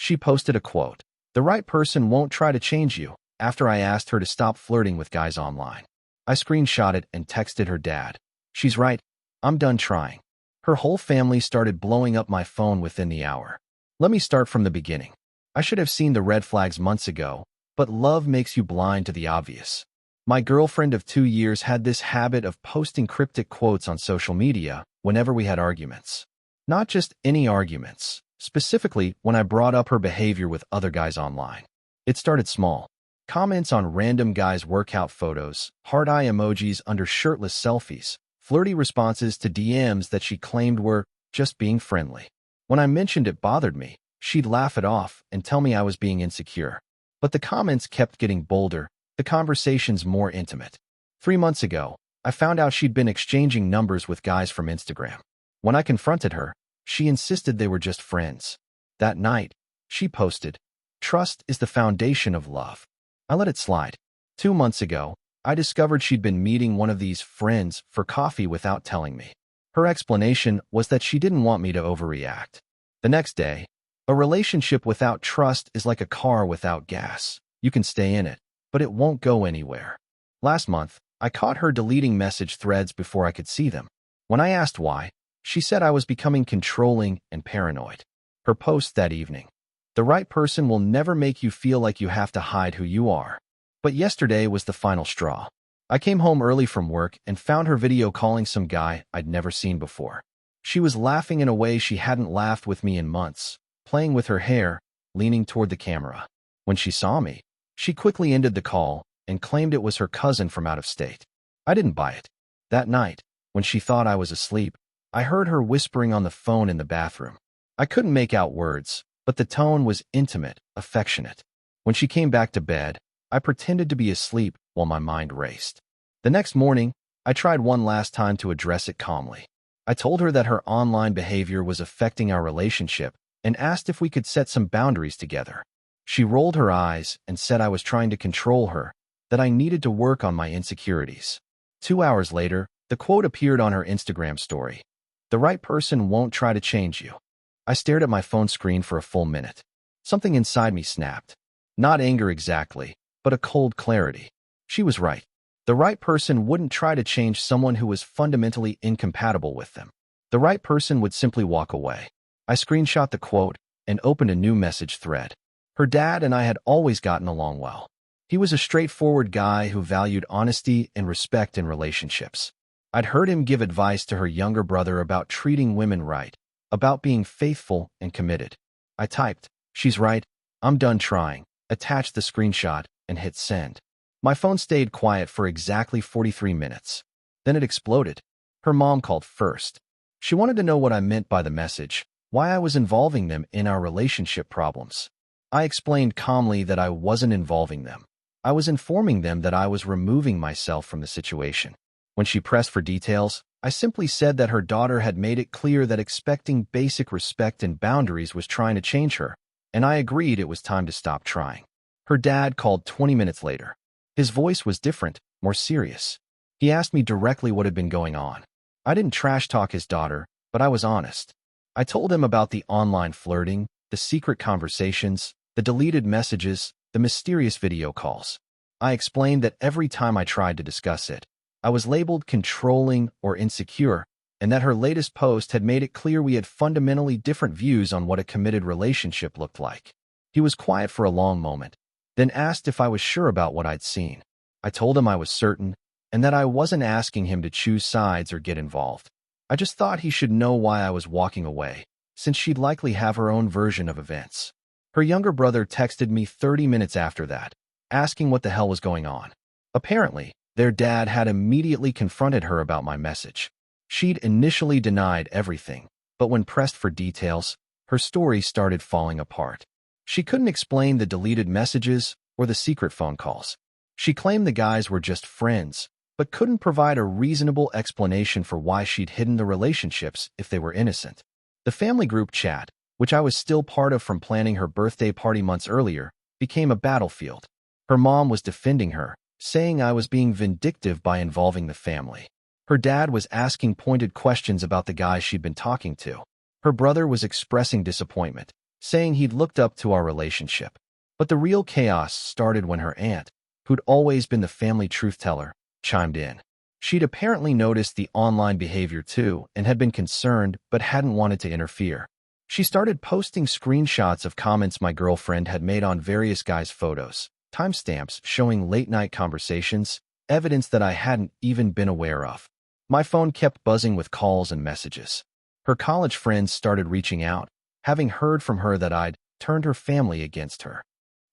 She posted a quote, "The right person won't try to change you," after I asked her to stop flirting with guys online. I screenshot it and texted her dad. "She's right. I'm done trying." Her whole family started blowing up my phone within the hour. Let me start from the beginning. I should have seen the red flags months ago, but love makes you blind to the obvious. My girlfriend of 2 years had this habit of posting cryptic quotes on social media whenever we had arguments. Not just any arguments, specifically when I brought up her behavior with other guys online. It started small. Comments on random guys' workout photos, heart eye emojis under shirtless selfies, flirty responses to DMs that she claimed were just being friendly. When I mentioned it bothered me, she'd laugh it off and tell me I was being insecure. But the comments kept getting bolder, the conversations more intimate. 3 months ago, I found out she'd been exchanging numbers with guys from Instagram. When I confronted her, she insisted they were just friends. That night, she posted, "Trust is the foundation of love." I let it slide. 2 months ago, I discovered she'd been meeting one of these friends for coffee without telling me. Her explanation was that she didn't want me to overreact. The next day, "A relationship without trust is like a car without gas. You can stay in it, but it won't go anywhere." Last month, I caught her deleting message threads before I could see them. When I asked why, she said I was becoming controlling and paranoid. Her post that evening, "The right person will never make you feel like you have to hide who you are." But yesterday was the final straw. I came home early from work and found her video calling some guy I'd never seen before. She was laughing in a way she hadn't laughed with me in months, playing with her hair, leaning toward the camera. When she saw me, she quickly ended the call and claimed it was her cousin from out of state. I didn't buy it. That night, when she thought I was asleep, I heard her whispering on the phone in the bathroom. I couldn't make out words, but the tone was intimate, affectionate. When she came back to bed, I pretended to be asleep while my mind raced. The next morning, I tried one last time to address it calmly. I told her that her online behavior was affecting our relationship and asked if we could set some boundaries together. She rolled her eyes and said I was trying to control her, that I needed to work on my insecurities. 2 hours later, the quote appeared on her Instagram story. "The right person won't try to change you." I stared at my phone screen for a full minute. Something inside me snapped. Not anger exactly, but a cold clarity. She was right. The right person wouldn't try to change someone who was fundamentally incompatible with them. The right person would simply walk away. I screenshot the quote and opened a new message thread. Her dad and I had always gotten along well. He was a straightforward guy who valued honesty and respect in relationships. I'd heard him give advice to her younger brother about treating women right, about being faithful and committed. I typed, "She's right. I'm done trying," attached the screenshot, and hit send. My phone stayed quiet for exactly 43 minutes. Then it exploded. Her mom called first. She wanted to know what I meant by the message, why I was involving them in our relationship problems. I explained calmly that I wasn't involving them. I was informing them that I was removing myself from the situation. When she pressed for details, I simply said that her daughter had made it clear that expecting basic respect and boundaries was trying to change her, and I agreed it was time to stop trying. Her dad called 20 minutes later. His voice was different, more serious. He asked me directly what had been going on. I didn't trash talk his daughter, but I was honest. I told him about the online flirting, the secret conversations, the deleted messages, the mysterious video calls. I explained that every time I tried to discuss it, I was labeled controlling or insecure, and that her latest post had made it clear we had fundamentally different views on what a committed relationship looked like. He was quiet for a long moment, then asked if I was sure about what I'd seen. I told him I was certain, and that I wasn't asking him to choose sides or get involved. I just thought he should know why I was walking away, since she'd likely have her own version of events. Her younger brother texted me 30 minutes after that, asking what the hell was going on. Apparently, their dad had immediately confronted her about my message. She'd initially denied everything, but when pressed for details, her story started falling apart. She couldn't explain the deleted messages or the secret phone calls. She claimed the guys were just friends, but couldn't provide a reasonable explanation for why she'd hidden the relationships if they were innocent. The family group chat, which I was still part of from planning her birthday party months earlier, became a battlefield. Her mom was defending her, saying I was being vindictive by involving the family. Her dad was asking pointed questions about the guy she'd been talking to. Her brother was expressing disappointment, saying he'd looked up to our relationship. But the real chaos started when her aunt, who'd always been the family truth-teller, chimed in. She'd apparently noticed the online behavior too and had been concerned but hadn't wanted to interfere. She started posting screenshots of comments my girlfriend had made on various guys' photos, timestamps showing late-night conversations, evidence that I hadn't even been aware of. My phone kept buzzing with calls and messages. Her college friends started reaching out, having heard from her that I'd turned her family against her.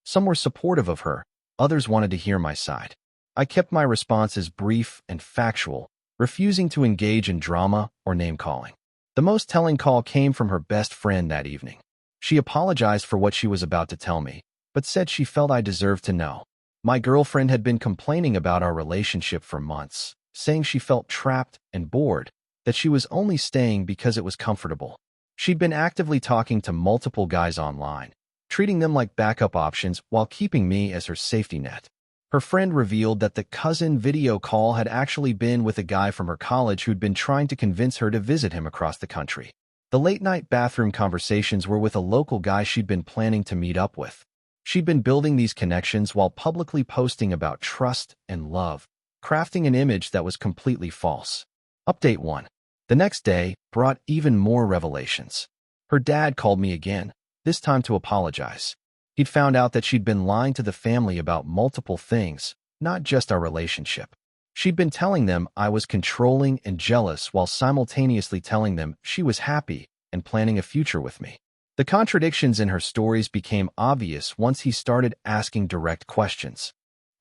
Some were supportive of her, others wanted to hear my side. I kept my responses brief and factual, refusing to engage in drama or name-calling. The most telling call came from her best friend that evening. She apologized for what she was about to tell me, but said she felt I deserved to know. My girlfriend had been complaining about our relationship for months, saying she felt trapped and bored, that she was only staying because it was comfortable. She'd been actively talking to multiple guys online, treating them like backup options while keeping me as her safety net. Her friend revealed that the cousin video call had actually been with a guy from her college who'd been trying to convince her to visit him across the country. The late-night bathroom conversations were with a local guy she'd been planning to meet up with. She'd been building these connections while publicly posting about trust and love, crafting an image that was completely false. Update 1. The next day brought even more revelations. Her dad called me again, this time to apologize. He'd found out that she'd been lying to the family about multiple things, not just our relationship. She'd been telling them I was controlling and jealous while simultaneously telling them she was happy and planning a future with me. The contradictions in her stories became obvious once he started asking direct questions.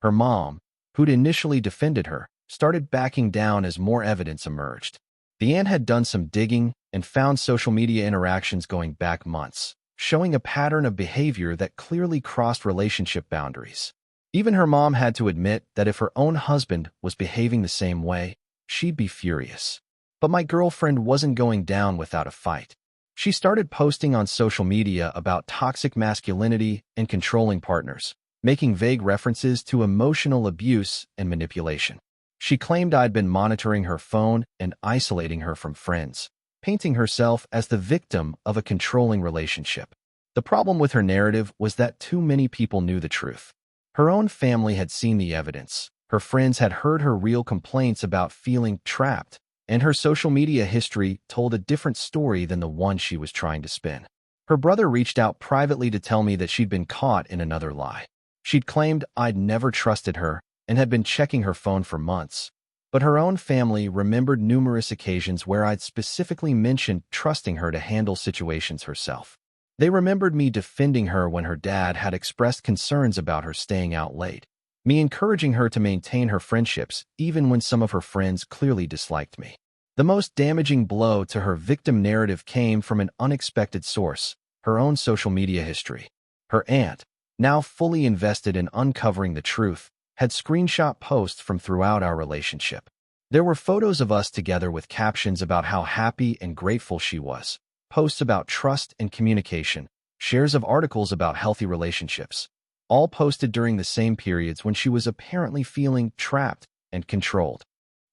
Her mom, who'd initially defended her, started backing down as more evidence emerged. The aunt had done some digging and found social media interactions going back months, showing a pattern of behavior that clearly crossed relationship boundaries. Even her mom had to admit that if her own husband was behaving the same way, she'd be furious. But my girlfriend wasn't going down without a fight. She started posting on social media about toxic masculinity and controlling partners, making vague references to emotional abuse and manipulation. She claimed I'd been monitoring her phone and isolating her from friends, painting herself as the victim of a controlling relationship. The problem with her narrative was that too many people knew the truth. Her own family had seen the evidence, her friends had heard her real complaints about feeling trapped, and her social media history told a different story than the one she was trying to spin. Her brother reached out privately to tell me that she'd been caught in another lie. She'd claimed I'd never trusted her and had been checking her phone for months. But her own family remembered numerous occasions where I'd specifically mentioned trusting her to handle situations herself. They remembered me defending her when her dad had expressed concerns about her staying out late, me encouraging her to maintain her friendships even when some of her friends clearly disliked me. The most damaging blow to her victim narrative came from an unexpected source, her own social media history. Her aunt, now fully invested in uncovering the truth, had screenshot posts from throughout our relationship. There were photos of us together with captions about how happy and grateful she was, posts about trust and communication, shares of articles about healthy relationships, all posted during the same periods when she was apparently feeling trapped and controlled.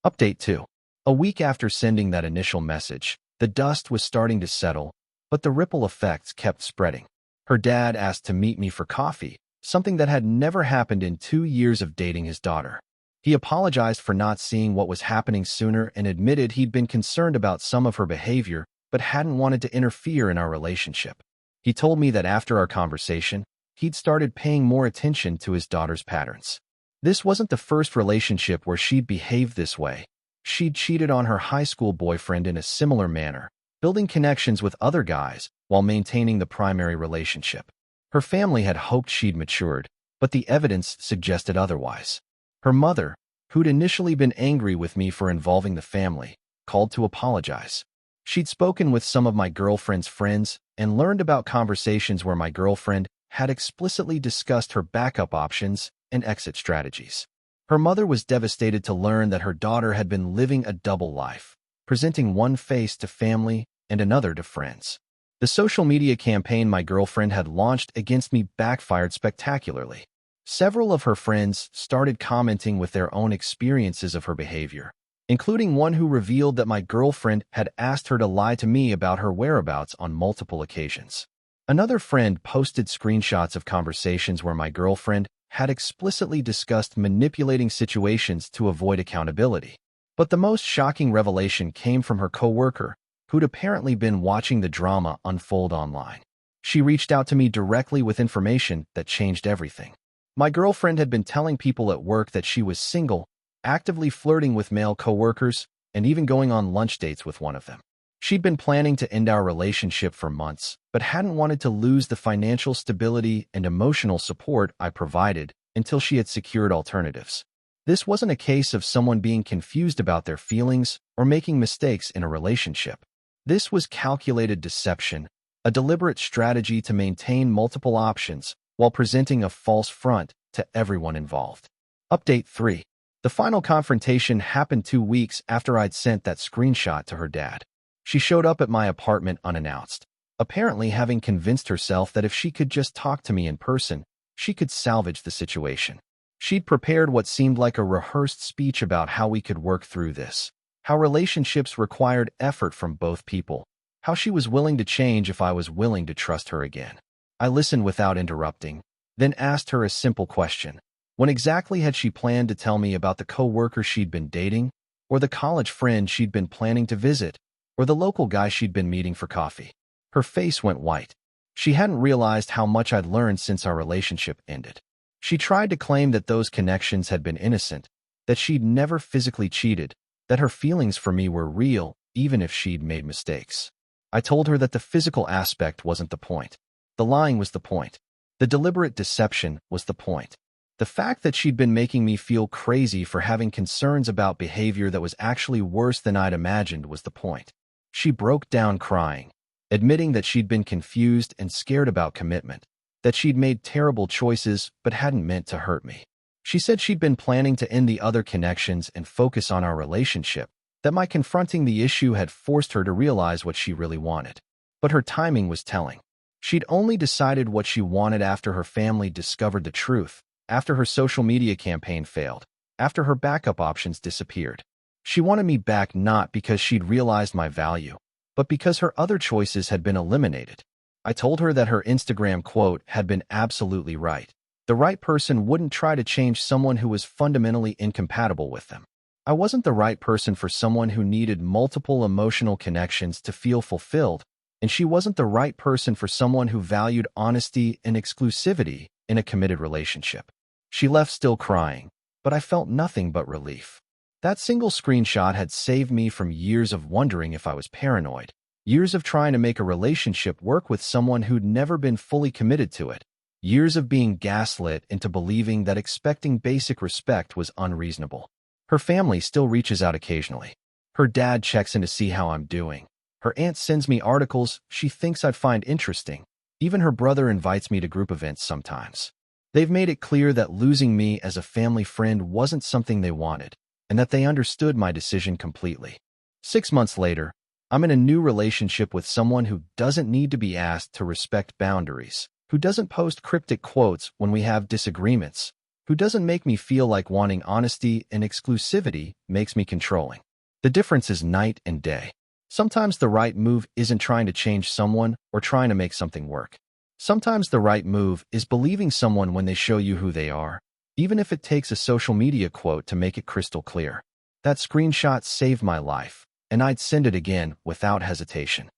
Update 2. A week after sending that initial message, the dust was starting to settle, but the ripple effects kept spreading. Her dad asked to meet me for coffee, something that had never happened in 2 years of dating his daughter. He apologized for not seeing what was happening sooner and admitted he'd been concerned about some of her behavior but hadn't wanted to interfere in our relationship. He told me that after our conversation, he'd started paying more attention to his daughter's patterns. This wasn't the first relationship where she'd behaved this way. She'd cheated on her high school boyfriend in a similar manner, building connections with other guys while maintaining the primary relationship. Her family had hoped she'd matured, but the evidence suggested otherwise. Her mother, who'd initially been angry with me for involving the family, called to apologize. She'd spoken with some of my girlfriend's friends and learned about conversations where my girlfriend had explicitly discussed her backup options and exit strategies. Her mother was devastated to learn that her daughter had been living a double life, presenting one face to family and another to friends. The social media campaign my girlfriend had launched against me backfired spectacularly. Several of her friends started commenting with their own experiences of her behavior, including one who revealed that my girlfriend had asked her to lie to me about her whereabouts on multiple occasions. Another friend posted screenshots of conversations where my girlfriend had explicitly discussed manipulating situations to avoid accountability. But the most shocking revelation came from her coworker, who'd apparently been watching the drama unfold online. She reached out to me directly with information that changed everything. My girlfriend had been telling people at work that she was single, actively flirting with male coworkers, and even going on lunch dates with one of them. She'd been planning to end our relationship for months, but hadn't wanted to lose the financial stability and emotional support I provided until she had secured alternatives. This wasn't a case of someone being confused about their feelings or making mistakes in a relationship. This was calculated deception, a deliberate strategy to maintain multiple options while presenting a false front to everyone involved. Update 3. The final confrontation happened 2 weeks after I'd sent that screenshot to her dad. She showed up at my apartment unannounced, apparently having convinced herself that if she could just talk to me in person, she could salvage the situation. She'd prepared what seemed like a rehearsed speech about how we could work through this, how relationships required effort from both people, how she was willing to change if I was willing to trust her again. I listened without interrupting, then asked her a simple question. When exactly had she planned to tell me about the co-worker she'd been dating, or the college friend she'd been planning to visit, or the local guy she'd been meeting for coffee? Her face went white. She hadn't realized how much I'd learned since our relationship ended. She tried to claim that those connections had been innocent, that she'd never physically cheated, that her feelings for me were real, even if she'd made mistakes. I told her that the physical aspect wasn't the point. The lying was the point. The deliberate deception was the point. The fact that she'd been making me feel crazy for having concerns about behavior that was actually worse than I'd imagined was the point. She broke down crying, admitting that she'd been confused and scared about commitment, that she'd made terrible choices but hadn't meant to hurt me. She said she'd been planning to end the other connections and focus on our relationship, that my confronting the issue had forced her to realize what she really wanted. But her timing was telling. She'd only decided what she wanted after her family discovered the truth, after her social media campaign failed, after her backup options disappeared. She wanted me back not because she'd realized my value, but because her other choices had been eliminated. I told her that her Instagram quote had been absolutely right. The right person wouldn't try to change someone who was fundamentally incompatible with them. I wasn't the right person for someone who needed multiple emotional connections to feel fulfilled, and she wasn't the right person for someone who valued honesty and exclusivity in a committed relationship. She left still crying, but I felt nothing but relief. That single screenshot had saved me from years of wondering if I was paranoid, years of trying to make a relationship work with someone who'd never been fully committed to it, years of being gaslit into believing that expecting basic respect was unreasonable. Her family still reaches out occasionally. Her dad checks in to see how I'm doing. Her aunt sends me articles she thinks I'd find interesting. Even her brother invites me to group events sometimes. They've made it clear that losing me as a family friend wasn't something they wanted, and that they understood my decision completely. 6 months later, I'm in a new relationship with someone who doesn't need to be asked to respect boundaries, who doesn't post cryptic quotes when we have disagreements, who doesn't make me feel like wanting honesty and exclusivity makes me controlling. The difference is night and day. Sometimes the right move isn't trying to change someone or trying to make something work. Sometimes the right move is believing someone when they show you who they are, even if it takes a social media quote to make it crystal clear. That screenshot saved my life, and I'd send it again without hesitation.